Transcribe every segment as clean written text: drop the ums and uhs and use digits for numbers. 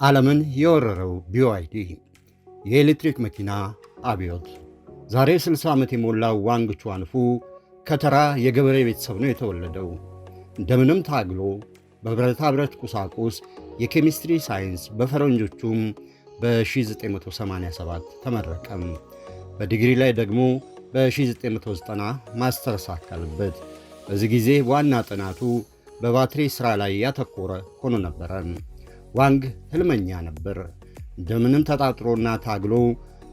ዓለምን የወረረው BYD የኤሌክትሪክ መኪና አብዮት። ዛሬ 60 ዓመት የሞላው ዋንግ ቹዋንፉ ከተራ የገበሬ ቤተሰብ ነው የተወለደው። እንደምንም ታግሎ በብረታ ብረት ቁሳቁስ የኬሚስትሪ ሳይንስ በፈረንጆቹም በ1987 ተመረቀም። በዲግሪ ላይ ደግሞ በ1990 ማስተርስ አካልበት። በዚህ ጊዜ ዋና ጥናቱ በባትሪ ሥራ ላይ ያተኮረ ሆኖ ነበረ። ዋንግ ሕልመኛ ነበር። እንደምንም ተጣጥሮና ታግሎ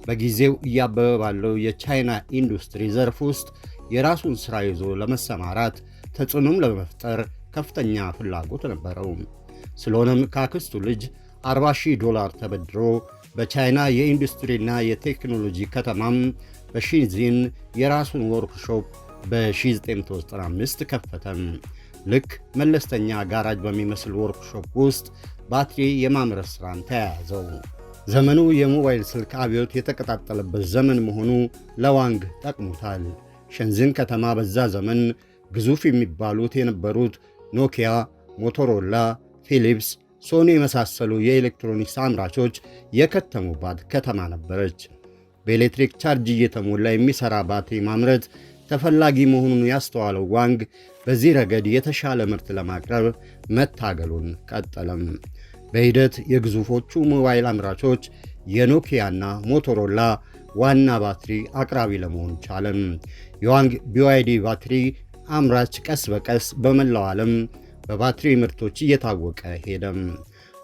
በጊዜው እያበበ ባለው የቻይና ኢንዱስትሪ ዘርፍ ውስጥ የራሱን ሥራ ይዞ ለመሰማራት ተጽዕኖም ለመፍጠር ከፍተኛ ፍላጎት ነበረው። ስለሆነም ከአክስቱ ልጅ $40,000 ተበድሮ በቻይና የኢንዱስትሪና የቴክኖሎጂ ከተማም በሺንዚን የራሱን ወርክሾፕ በ1995 ከፈተም። ልክ መለስተኛ ጋራጅ በሚመስል ወርክሾፕ ውስጥ ባትሪ የማምረት ሥራን ተያያዘው። ዘመኑ የሞባይል ስልክ አብዮት የተቀጣጠለበት ዘመን መሆኑ ለዋንግ ጠቅሞታል። ሸንዝን ከተማ በዛ ዘመን ግዙፍ የሚባሉት የነበሩት ኖኪያ፣ ሞቶሮላ፣ ፊሊፕስ፣ ሶኒ የመሳሰሉ የኤሌክትሮኒክስ አምራቾች የከተሙባት ከተማ ነበረች። በኤሌክትሪክ ቻርጅ እየተሞላ የሚሠራ ባትሪ ማምረት ተፈላጊ መሆኑን ያስተዋለው ዋንግ በዚህ ረገድ የተሻለ ምርት ለማቅረብ መታገሉን ቀጠለም። በሂደት የግዙፎቹ ሞባይል አምራቾች የኖኪያና ሞቶሮላ ዋና ባትሪ አቅራቢ ለመሆን ቻለም። የዋንግ BYD ባትሪ አምራች ቀስ በቀስ በመላው ዓለም በባትሪ ምርቶች እየታወቀ ሄደም።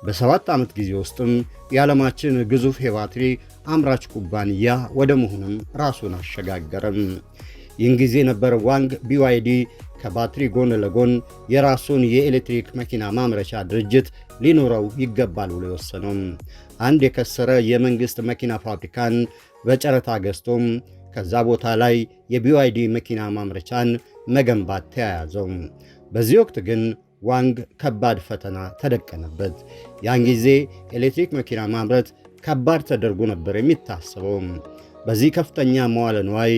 በ7 ዓመት ጊዜ ውስጥም የዓለማችን ግዙፍ የባትሪ አምራች ኩባንያ ወደ መሆኑም ራሱን አሸጋገረም። ይህን ጊዜ ነበር ዋንግ BYD ከባትሪ ጎን ለጎን የራሱን የኤሌክትሪክ መኪና ማምረቻ ድርጅት ሊኖረው ይገባል ብሎ የወሰነው። አንድ የከሰረ የመንግሥት መኪና ፋብሪካን በጨረታ ገዝቶም ከዛ ቦታ ላይ የBYD መኪና ማምረቻን መገንባት ተያያዘው። በዚህ ወቅት ግን ዋንግ ከባድ ፈተና ተደቀነበት። ያን ጊዜ ኤሌክትሪክ መኪና ማምረት ከባድ ተደርጎ ነበር የሚታሰበው። በዚህ ከፍተኛ መዋለ ንዋይ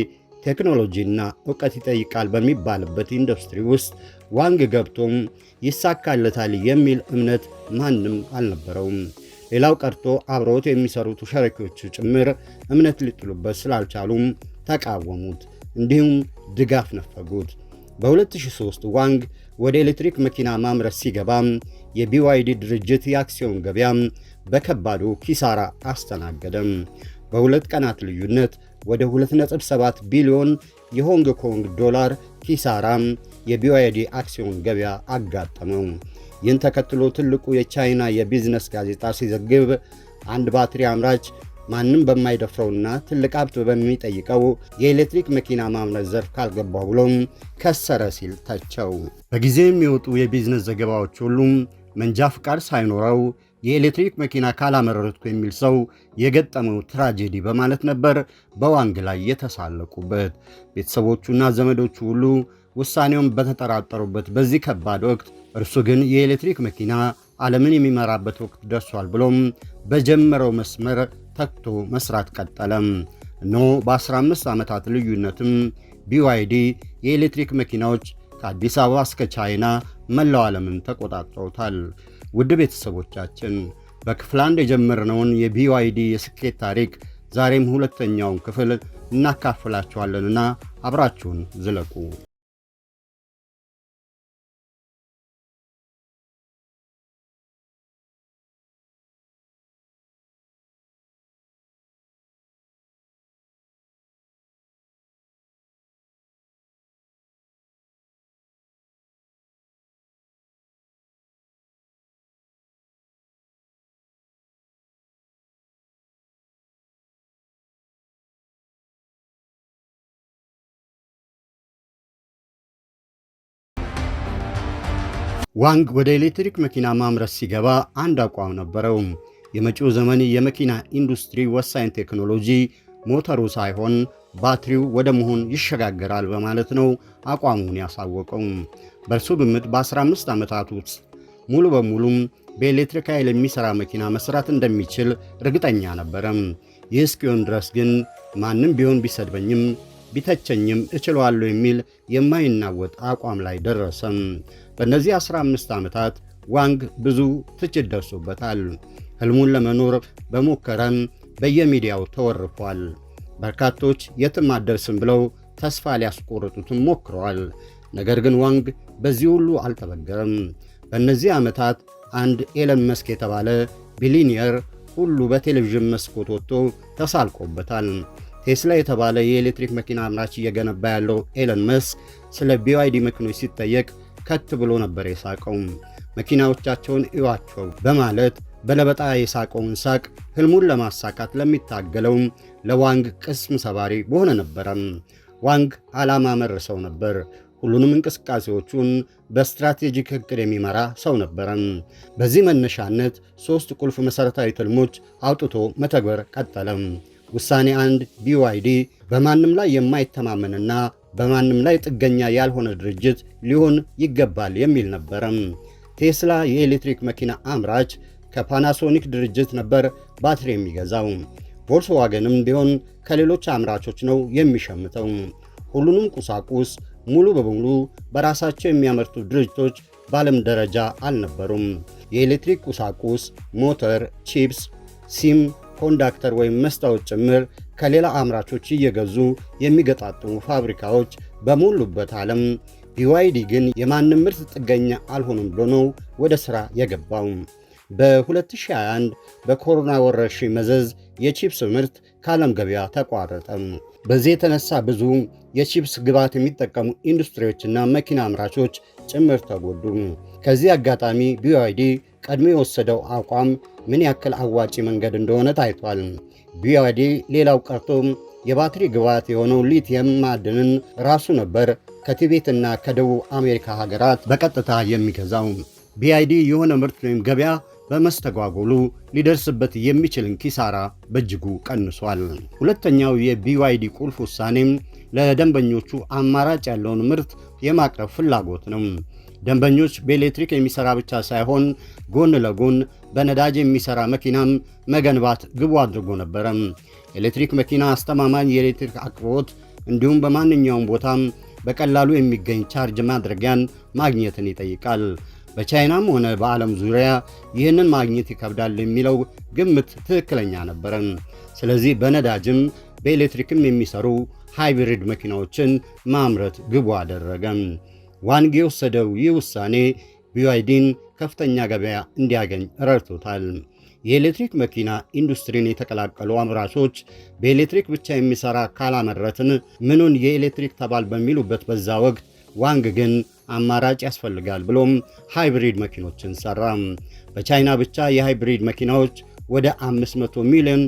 ቴክኖሎጂና ዕውቀት ይጠይቃል በሚባልበት ኢንዱስትሪ ውስጥ ዋንግ ገብቶም ይሳካለታል የሚል እምነት ማንም አልነበረውም። ሌላው ቀርቶ አብረውት የሚሰሩት ሸሪኮቹ ጭምር እምነት ሊጥሉበት ስላልቻሉም ተቃወሙት፣ እንዲሁም ድጋፍ ነፈጉት። በ2003 ዋንግ ወደ ኤሌክትሪክ መኪና ማምረት ሲገባም የBYD ድርጅት የአክሲዮን ገበያም በከባዱ ኪሳራ አስተናገደም። በሁለት ቀናት ልዩነት ወደ 2.7 ቢሊዮን የሆንግ ኮንግ ዶላር ኪሳራም የBYD አክሲዮን ገበያ አጋጠመው። ይህን ተከትሎ ትልቁ የቻይና የቢዝነስ ጋዜጣ ሲዘግብ አንድ ባትሪ አምራች ማንም በማይደፍረውና ትልቅ ሀብት በሚጠይቀው የኤሌክትሪክ መኪና ማምረት ዘርፍ ካልገባው ብሎም ከሰረ ሲል ተቸው። በጊዜው የሚወጡ የቢዝነስ ዘገባዎች ሁሉም መንጃ ፍቃድ ሳይኖረው የኤሌክትሪክ መኪና ካላመረትኩ የሚል ሰው የገጠመው ትራጀዲ በማለት ነበር በዋንግ ላይ የተሳለቁበት። ቤተሰቦቹና ዘመዶቹ ሁሉ ውሳኔውን በተጠራጠሩበት በዚህ ከባድ ወቅት እርሱ ግን የኤሌክትሪክ መኪና ዓለምን የሚመራበት ወቅት ደርሷል ብሎም በጀመረው መስመር ተግቶ መስራት ቀጠለም። እነሆ በ15 ዓመታት ልዩነትም BYD የኤሌክትሪክ መኪናዎች ከአዲስ አበባ እስከ ቻይና መላው ዓለምን ተቆጣጥረውታል። ውድ ቤተሰቦቻችን በክፍል 1 የጀመርነውን የBYD የስኬት ታሪክ ዛሬም ሁለተኛውን ክፍል እናካፍላችኋለንና አብራችሁን ዝለቁ። ዋንግ ወደ ኤሌክትሪክ መኪና ማምረት ሲገባ አንድ አቋም ነበረው። የመጪው ዘመን የመኪና ኢንዱስትሪ ወሳኝ ቴክኖሎጂ ሞተሩ ሳይሆን ባትሪው ወደ መሆን ይሸጋገራል በማለት ነው አቋሙን ያሳወቀው። በእርሱ ግምት በ15 ዓመታት ውስጥ ሙሉ በሙሉም በኤሌክትሪክ ኃይል የሚሠራ መኪና መስራት እንደሚችል እርግጠኛ ነበረም። ይህ እስኪሆን ድረስ ግን ማንም ቢሆን ቢሰድበኝም ቢተቸኝም እችለዋለሁ የሚል የማይናወጥ አቋም ላይ ደረሰም። በእነዚህ 15 ዓመታት ዋንግ ብዙ ትችት ደርሶበታል። ህልሙን ለመኖር በሞከረም በየሚዲያው ተወርፏል። በርካቶች የትም አደርስም ብለው ተስፋ ሊያስቆርጡትም ሞክረዋል። ነገር ግን ዋንግ በዚህ ሁሉ አልተበገረም። በእነዚህ ዓመታት አንድ ኤለን መስክ የተባለ ቢሊኒየር ሁሉ በቴሌቪዥን መስኮት ወጥቶ ተሳልቆበታል። ቴስላ የተባለ የኤሌክትሪክ መኪና አምራች እየገነባ ያለው ኤለን መስክ ስለ BYD መኪኖች ሲጠየቅ ከት ብሎ ነበር የሳቀው። መኪናዎቻቸውን እዩዋቸው በማለት በለበጣ የሳቀውን ሳቅ ህልሙን ለማሳካት ለሚታገለው ለዋንግ ቅስም ሰባሪ በሆነ ነበረ። ዋንግ ዓላማ መርሰው ነበር። ሁሉንም እንቅስቃሴዎቹን በስትራቴጂክ እቅድ የሚመራ ሰው ነበረ። በዚህ መነሻነት 3 ቁልፍ መሠረታዊ ትልሞች አውጥቶ መተግበር ቀጠለ። ውሳኔ 1 BYD በማንም ላይ የማይተማመንና በማንም ላይ ጥገኛ ያልሆነ ድርጅት ሊሆን ይገባል የሚል ነበረ። ቴስላ የኤሌክትሪክ መኪና አምራች ከፓናሶኒክ ድርጅት ነበር ባትሪ የሚገዛው። ቮልስዋገንም ቢሆን ከሌሎች አምራቾች ነው የሚሸምተው። ሁሉንም ቁሳቁስ ሙሉ በሙሉ በራሳቸው የሚያመርቱ ድርጅቶች በዓለም ደረጃ አልነበሩም። የኤሌክትሪክ ቁሳቁስ፣ ሞተር፣ ቺፕስ፣ ሲም፣ ኮንዳክተር ወይም መስታወት ጭምር ከሌላ አምራቾች እየገዙ የሚገጣጥሙ ፋብሪካዎች በሞሉበት ዓለም BYD ግን የማንም ምርት ጥገኛ አልሆኑም ብሎ ነው ወደ ሥራ የገባው። በ2021 በኮሮና ወረርሽኝ መዘዝ የቺፕስ ምርት ከዓለም ገበያ ተቋረጠ። በዚህ የተነሳ ብዙ የቺፕስ ግብዓት የሚጠቀሙ ኢንዱስትሪዎችና መኪና አምራቾች ጭምር ተጎዱ። ከዚህ አጋጣሚ BYD ቀድሞ የወሰደው አቋም ምን ያክል አዋጪ መንገድ እንደሆነ ታይቷል። BYD ሌላው ቀርቶ የባትሪ ግብዓት የሆነው ሊቲየም ማዕድንን ራሱ ነበር ከቲቤትና ከደቡብ አሜሪካ ሀገራት በቀጥታ የሚገዛው። BYD የሆነ ምርት ወይም ገበያ በመስተጓጎሉ ሊደርስበት የሚችልን ኪሳራ በእጅጉ ቀንሷል። ሁለተኛው የBYD ቁልፍ ውሳኔም ለደንበኞቹ አማራጭ ያለውን ምርት የማቅረብ ፍላጎት ነው። ደንበኞች በኤሌክትሪክ የሚሰራ ብቻ ሳይሆን ጎን ለጎን በነዳጅ የሚሰራ መኪናም መገንባት ግቡ አድርጎ ነበረ። ኤሌክትሪክ መኪና አስተማማኝ የኤሌክትሪክ አቅርቦት እንዲሁም በማንኛውም ቦታም በቀላሉ የሚገኝ ቻርጅ ማድረጊያን ማግኘትን ይጠይቃል። በቻይናም ሆነ በዓለም ዙሪያ ይህንን ማግኘት ይከብዳል የሚለው ግምት ትክክለኛ ነበረ። ስለዚህ በነዳጅም በኤሌክትሪክም የሚሰሩ ሃይብሪድ መኪናዎችን ማምረት ግቡ አደረገ። ዋንግ የወሰደው ይህ ውሳኔ BYDን ከፍተኛ ገበያ እንዲያገኝ ረድቶታል። የኤሌክትሪክ መኪና ኢንዱስትሪን የተቀላቀሉ አምራቾች በኤሌክትሪክ ብቻ የሚሰራ ካላመረትን ምኑን የኤሌክትሪክ ተባል በሚሉበት በዛ ወቅት ዋንግ ግን አማራጭ ያስፈልጋል ብሎም ሃይብሪድ መኪኖችን ሰራ። በቻይና ብቻ የሃይብሪድ መኪናዎች ወደ $500 ሚሊዮን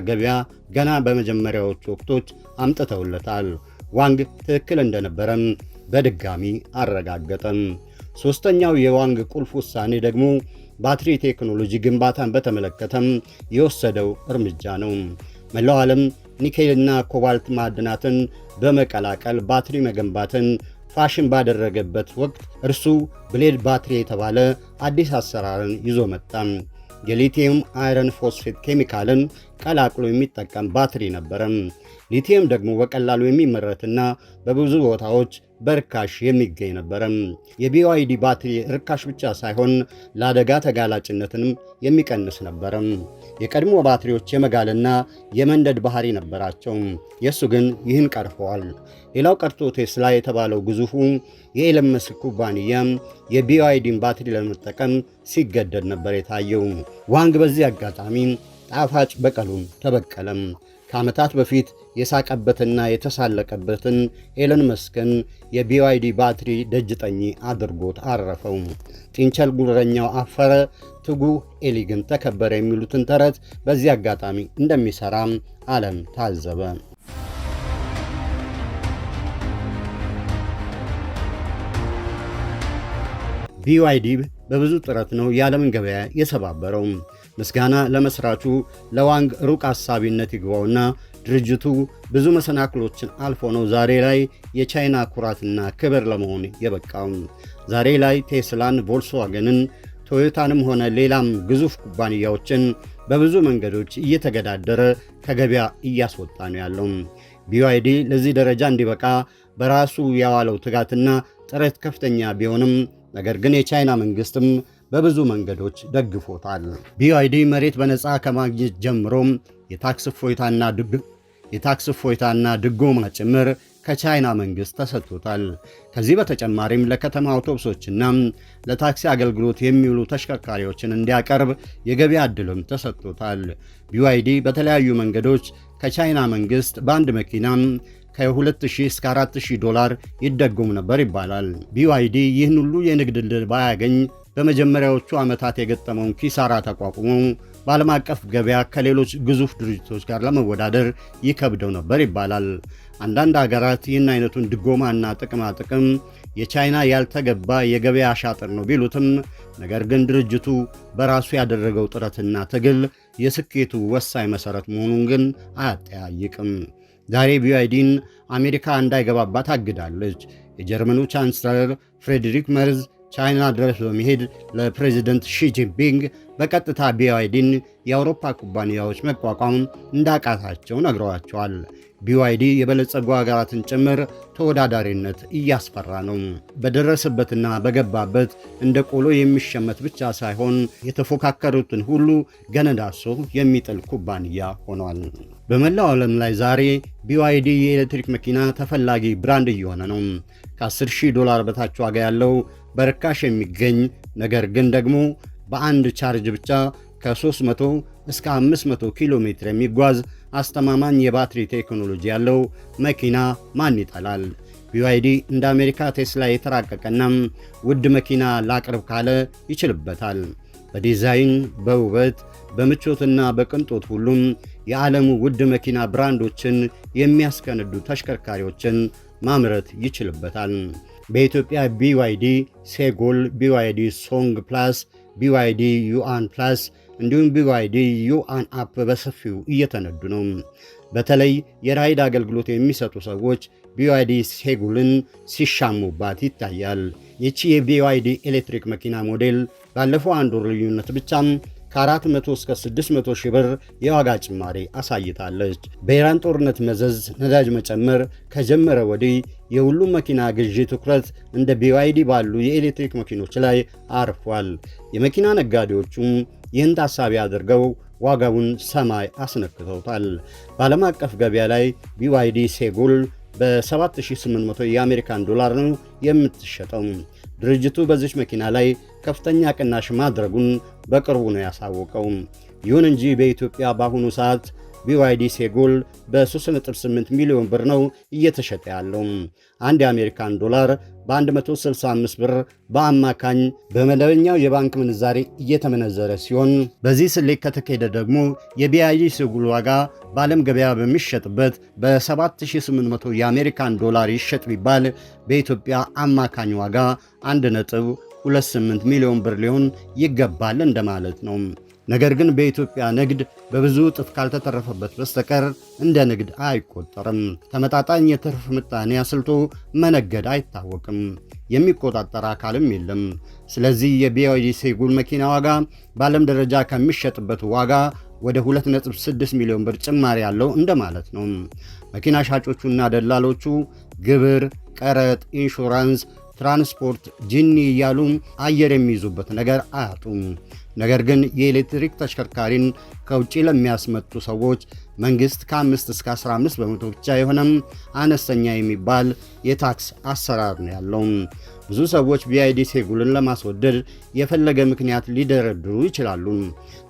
ገበያ ገና በመጀመሪያዎቹ ወቅቶች አምጥተውለታል። ዋንግ ትክክል እንደነበረም በድጋሚ አረጋገጠም። ሶስተኛው የዋንግ ቁልፍ ውሳኔ ደግሞ ባትሪ ቴክኖሎጂ ግንባታን በተመለከተም የወሰደው እርምጃ ነው። መላው ዓለም ኒኬልና ኮባልት ማዕድናትን በመቀላቀል ባትሪ መገንባትን ፋሽን ባደረገበት ወቅት እርሱ ብሌድ ባትሪ የተባለ አዲስ አሰራርን ይዞ መጣ። የሊቲየም አይረን ፎስፌት ኬሚካልን ቀላቅሎ የሚጠቀም ባትሪ ነበረ። ሊቲየም ደግሞ በቀላሉ የሚመረትና በብዙ ቦታዎች በርካሽ የሚገኝ ነበረ። የBYD ባትሪ ርካሽ ብቻ ሳይሆን ለአደጋ ተጋላጭነትንም የሚቀንስ ነበረ። የቀድሞ ባትሪዎች የመጋልና የመንደድ ባህሪ ነበራቸው። የእሱ ግን ይህን ቀርፈዋል። ሌላው ቀርቶ ቴስላ የተባለው ግዙፉ የኤለን መስክ ኩባንያ የBYDን ባትሪ ለመጠቀም ሲገደድ ነበር የታየው። ዋንግ በዚህ አጋጣሚ ጣፋጭ በቀሉን ተበቀለም። ከዓመታት በፊት የሳቀበትና የተሳለቀበትን ኤለን መስክን የBYD ባትሪ ደጅ ጠኚ አድርጎት አረፈው። ጢንቸል ጉረኛው አፈረ፣ ትጉ ኤሊ ግን ተከበረ የሚሉትን ተረት በዚህ አጋጣሚ እንደሚሰራም ዓለም ታዘበ። BYD በብዙ ጥረት ነው የዓለምን ገበያ የሰባበረው። ምስጋና ለመስራቹ ለዋንግ ሩቅ አሳቢነት ይግባውና ድርጅቱ ብዙ መሰናክሎችን አልፎ ነው ዛሬ ላይ የቻይና ኩራትና ክብር ለመሆን የበቃው። ዛሬ ላይ ቴስላን፣ ቮልስዋገንን፣ ቶዮታንም ሆነ ሌላም ግዙፍ ኩባንያዎችን በብዙ መንገዶች እየተገዳደረ ከገበያ እያስወጣ ነው ያለው። BYD ለዚህ ደረጃ እንዲበቃ በራሱ ያዋለው ትጋትና ጥረት ከፍተኛ ቢሆንም ነገር ግን የቻይና መንግስትም በብዙ መንገዶች ደግፎታል። BYD መሬት በነፃ ከማግኘት ጀምሮም የታክስ እፎይታና ድጎማ ጭምር ከቻይና መንግስት ተሰጥቶታል። ከዚህ በተጨማሪም ለከተማ አውቶቡሶችና ለታክሲ አገልግሎት የሚውሉ ተሽከርካሪዎችን እንዲያቀርብ የገበያ ዕድልም ተሰጥቶታል። BYD በተለያዩ መንገዶች ከቻይና መንግስት በአንድ መኪና ከ2000 እስከ 4000 ዶላር ይደጎም ነበር ይባላል። BYD ይህን ሁሉ የንግድ ዕድል ባያገኝ በመጀመሪያዎቹ ዓመታት የገጠመውን ኪሳራ ተቋቁሞ በዓለም አቀፍ ገበያ ከሌሎች ግዙፍ ድርጅቶች ጋር ለመወዳደር ይከብደው ነበር ይባላል። አንዳንድ ሀገራት ይህን አይነቱን ድጎማና ጥቅማ ጥቅም የቻይና ያልተገባ የገበያ አሻጥር ነው ቢሉትም፣ ነገር ግን ድርጅቱ በራሱ ያደረገው ጥረትና ትግል የስኬቱ ወሳኝ መሠረት መሆኑን ግን አያጠያይቅም። ዛሬ BYDን አሜሪካ እንዳይገባባት አግዳለች። የጀርመኑ ቻንስለር ፍሬድሪክ መርዝ ቻይና ድረስ በመሄድ ለፕሬዚደንት ሺጂንፒንግ በቀጥታ BYDን የአውሮፓ ኩባንያዎች መቋቋም እንዳቃታቸው ነግረዋቸዋል። BYD የበለጸጉ ሀገራትን ጭምር ተወዳዳሪነት እያስፈራ ነው። በደረሰበትና በገባበት እንደ ቆሎ የሚሸመት ብቻ ሳይሆን የተፎካከሩትን ሁሉ ገነዳሶ የሚጥል ኩባንያ ሆኗል። በመላው ዓለም ላይ ዛሬ BYD የኤሌክትሪክ መኪና ተፈላጊ ብራንድ እየሆነ ነው። ከ10,000 ዶላር በታች ዋጋ ያለው በርካሽ የሚገኝ ነገር ግን ደግሞ በአንድ ቻርጅ ብቻ ከ300 እስከ 500 ኪሎ ሜትር የሚጓዝ አስተማማኝ የባትሪ ቴክኖሎጂ ያለው መኪና ማን ይጠላል? BYD እንደ አሜሪካ ቴስላ የተራቀቀና ውድ መኪና ላቅርብ ካለ ይችልበታል። በዲዛይን፣ በውበት፣ በምቾትና በቅንጦት ሁሉም የዓለሙ ውድ መኪና ብራንዶችን የሚያስከነዱ ተሽከርካሪዎችን ማምረት ይችልበታል። በኢትዮጵያ BYD ሴጎል፣ BYD ሶንግ ፕላስ፣ BYD ዩአን ፕላስ እንዲሁም BYD ዩአን አፕ በሰፊው እየተነዱ ነው። በተለይ የራይድ አገልግሎት የሚሰጡ ሰዎች BYD ሴጉልን ሲሻሙባት ይታያል። ይቺ የBYD ኤሌክትሪክ መኪና ሞዴል ባለፈው አንድ ወር ልዩነት ብቻም ከ400 እስከ 600 ሺህ ብር የዋጋ ጭማሪ አሳይታለች። በኢራን ጦርነት መዘዝ ነዳጅ መጨመር ከጀመረ ወዲህ የሁሉም መኪና ግዢ ትኩረት እንደ BYD ባሉ የኤሌክትሪክ መኪኖች ላይ አርፏል። የመኪና ነጋዴዎቹም ይህን ታሳቢ አድርገው ዋጋውን ሰማይ አስነክተውታል። በዓለም አቀፍ ገበያ ላይ BYD ሴጉል በ7800 የአሜሪካን ዶላር ነው የምትሸጠው። ድርጅቱ በዚች መኪና ላይ ከፍተኛ ቅናሽ ማድረጉን በቅርቡ ነው ያሳወቀው። ይሁን እንጂ በኢትዮጵያ በአሁኑ ሰዓት BYD ሴጉል በ3.8 ሚሊዮን ብር ነው እየተሸጠ ያለው። አንድ የአሜሪካን ዶላር በ165 ብር በአማካኝ በመደበኛው የባንክ ምንዛሬ እየተመነዘረ ሲሆን፣ በዚህ ስሌት ከተካሄደ ደግሞ የBYD ሴጉል ዋጋ በዓለም ገበያ በሚሸጥበት በ7800 የአሜሪካን ዶላር ይሸጥ ቢባል በኢትዮጵያ አማካኝ ዋጋ 1.28 ሚሊዮን ብር ሊሆን ይገባል እንደማለት ነው። ነገር ግን በኢትዮጵያ ንግድ በብዙ እጥፍ ካልተተረፈበት በስተቀር እንደ ንግድ አይቆጠርም። ተመጣጣኝ የትርፍ ምጣኔ አስልቶ መነገድ አይታወቅም። የሚቆጣጠር አካልም የለም። ስለዚህ የBYD ሴጉል መኪና ዋጋ በዓለም ደረጃ ከሚሸጥበት ዋጋ ወደ 2.6 ሚሊዮን ብር ጭማሪ ያለው እንደማለት ነው። መኪና ሻጮቹና ደላሎቹ ግብር፣ ቀረጥ፣ ኢንሹራንስ፣ ትራንስፖርት፣ ጂኒ እያሉ አየር የሚይዙበት ነገር አያጡም። ነገር ግን የኤሌክትሪክ ተሽከርካሪን ከውጭ ለሚያስመጡ ሰዎች መንግስት ከ5 እስከ 15 በመቶ ብቻ የሆነም አነስተኛ የሚባል የታክስ አሰራር ነው ያለው። ብዙ ሰዎች BYD ሴጉልን ለማስወደድ የፈለገ ምክንያት ሊደረድሩ ይችላሉ።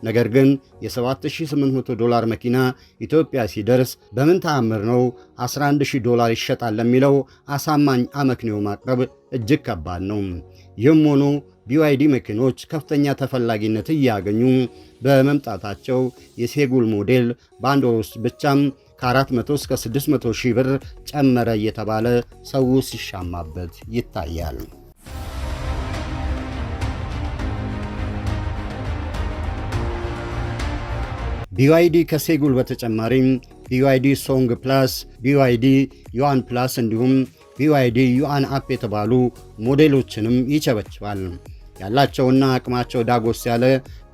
ነገር ግን የ7800 ዶላር መኪና ኢትዮጵያ ሲደርስ በምን ተአምር ነው 11000 ዶላር ይሸጣል ለሚለው አሳማኝ አመክንዮ ማቅረብ እጅግ ከባድ ነው። ይህም ሆኖ BYD መኪኖች ከፍተኛ ተፈላጊነት እያገኙ በመምጣታቸው የሴጉል ሞዴል በአንድ ወር ውስጥ ብቻም ከ400 እስከ 600 ሺህ ብር ጨመረ እየተባለ ሰው ሲሻማበት ይታያል። BYD ከሴጉል በተጨማሪም BYD ሶንግ ፕላስ፣ BYD ዩአን ፕላስ እንዲሁም BYD ዩአን አፕ የተባሉ ሞዴሎችንም ይቸበችባል። ያላቸውና አቅማቸው ዳጎስ ያለ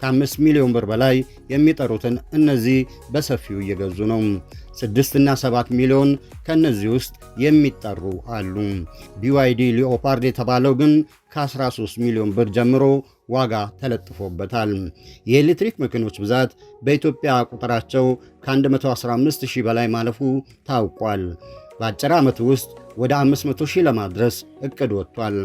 ከ5 ሚሊዮን ብር በላይ የሚጠሩትን እነዚህ በሰፊው እየገዙ ነው። 6 እና 7 ሚሊዮን ከነዚህ ውስጥ የሚጠሩ አሉ። BYD ሊኦፓርድ የተባለው ግን ከ13 ሚሊዮን ብር ጀምሮ ዋጋ ተለጥፎበታል። የኤሌክትሪክ መኪኖች ብዛት በኢትዮጵያ ቁጥራቸው ከ115 ሺህ በላይ ማለፉ ታውቋል። በአጭር ዓመት ውስጥ ወደ 500 ሺህ ለማድረስ እቅድ ወጥቷል።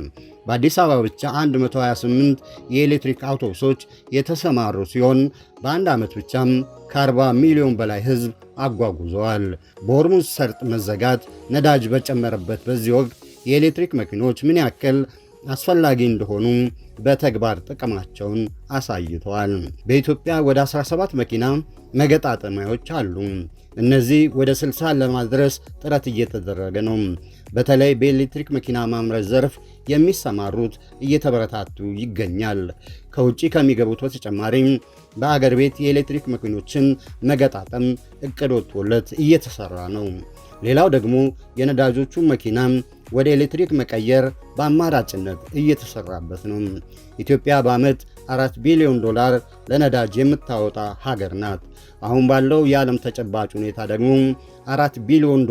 በአዲስ አበባ ብቻ 128 የኤሌክትሪክ አውቶቡሶች የተሰማሩ ሲሆን በአንድ ዓመት ብቻም ከ40 ሚሊዮን በላይ ሕዝብ አጓጉዘዋል። በሆርሙዝ ሰርጥ መዘጋት ነዳጅ በጨመረበት በዚህ ወቅት የኤሌክትሪክ መኪኖች ምን ያክል አስፈላጊ እንደሆኑ በተግባር ጥቅማቸውን አሳይተዋል። በኢትዮጵያ ወደ 17 መኪና መገጣጠሚያዎች አሉ። እነዚህ ወደ 60 ለማድረስ ጥረት እየተደረገ ነው። በተለይ በኤሌክትሪክ መኪና ማምረት ዘርፍ የሚሰማሩት እየተበረታቱ ይገኛል። ከውጭ ከሚገቡት በተጨማሪ በአገር ቤት የኤሌክትሪክ መኪኖችን መገጣጠም እቅድ ወጥቶለት እየተሰራ ነው። ሌላው ደግሞ የነዳጆቹ መኪና ወደ ኤሌክትሪክ መቀየር በአማራጭነት እየተሰራበት ነው። ኢትዮጵያ በዓመት $4 ቢሊዮን ለነዳጅ የምታወጣ ሀገር ናት። አሁን ባለው የዓለም ተጨባጭ ሁኔታ ደግሞ $4 ቢሊዮን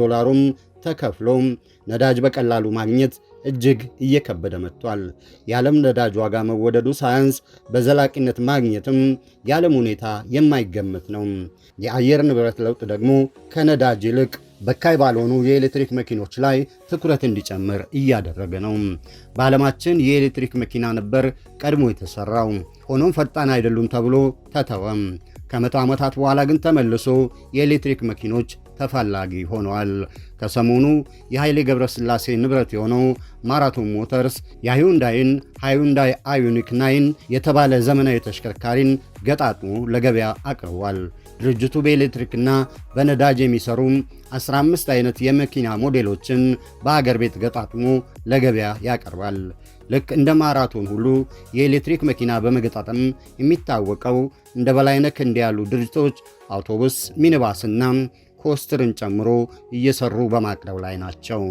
ተከፍሎ ነዳጅ በቀላሉ ማግኘት እጅግ እየከበደ መጥቷል። የዓለም ነዳጅ ዋጋ መወደዱ ሳያንስ በዘላቂነት ማግኘትም የዓለም ሁኔታ የማይገመት ነው። የአየር ንብረት ለውጥ ደግሞ ከነዳጅ ይልቅ በካይ ባልሆኑ የኤሌክትሪክ መኪኖች ላይ ትኩረት እንዲጨምር እያደረገ ነው። በዓለማችን የኤሌክትሪክ መኪና ነበር ቀድሞ የተሰራው። ሆኖም ፈጣን አይደሉም ተብሎ ተተወም። ከመቶ ዓመታት በኋላ ግን ተመልሶ የኤሌክትሪክ መኪኖች ተፈላጊ ሆነዋል። ከሰሞኑ የኃይሌ ገብረስላሴ ንብረት የሆነው ማራቶን ሞተርስ የሃዩንዳይን ሃዩንዳይ አዮኒክ 9 የተባለ ዘመናዊ ተሽከርካሪን ገጣጥሞ ለገበያ አቅርቧል። ድርጅቱ በኤሌክትሪክና በነዳጅ የሚሰሩ 15 አይነት የመኪና ሞዴሎችን በአገር ቤት ገጣጥሞ ለገበያ ያቀርባል። ልክ እንደ ማራቶን ሁሉ የኤሌክትሪክ መኪና በመገጣጠም የሚታወቀው እንደ በላይነህ ክንዴ ያሉ ድርጅቶች አውቶቡስ፣ ሚኒባስና ኮስተርን ጨምሮ እየሰሩ በማቅረብ ላይ ናቸው።